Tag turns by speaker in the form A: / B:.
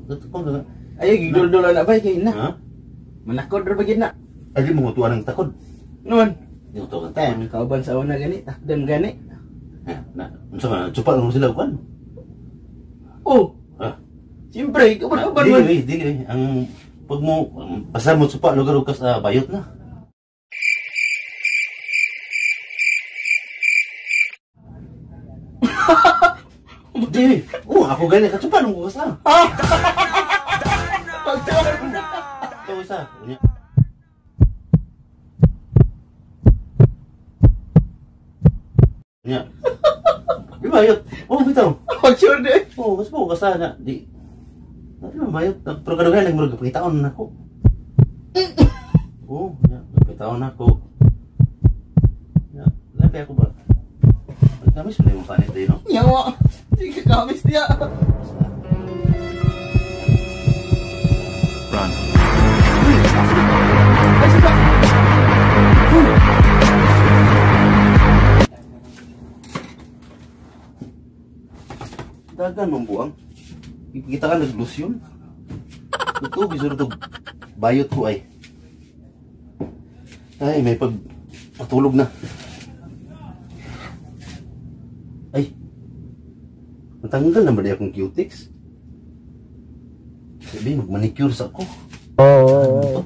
A: Tutukon ka.
B: Ayo gidol-dol anak bay kay
A: Ha?
B: na. Manakod ra bagid na.
A: Ay, di mo tuwan ng takod.
B: Numan.
A: Di mo tuwan ng takod.
B: Tan kauban sa una gani, takdan gani.
A: Unsa man, tsupa lang mo sila kan?
B: Oh,
A: Ah,
B: siyempre kauban man.
A: dili. Ang pag mo, basta mo tsupa, lugar ka sa bayot na. Di, ako gani, katsupa nung ko sa. Ito isa. Unya. Unya. Di bayot. Oh, bitaw.
B: Oh, sure de.
A: Oh, mas mo kasa na di. Ano na bayot? Pero kadugay lang murag pangitaon na ako. Oh, ya, pangitaon ako. Ya, labi ako ba? Kami sulit mo panit din, no?
B: Nyawa. Sige kamis dia.
C: Run.
A: Dagan mong buang. Kita kan naglusyon. Ito, bisuro to bayot ko ay. Ay, may patulog na. Ay, matanggal na ba di akong cutics? Sabi, mag-manicure sa ako. Ano to?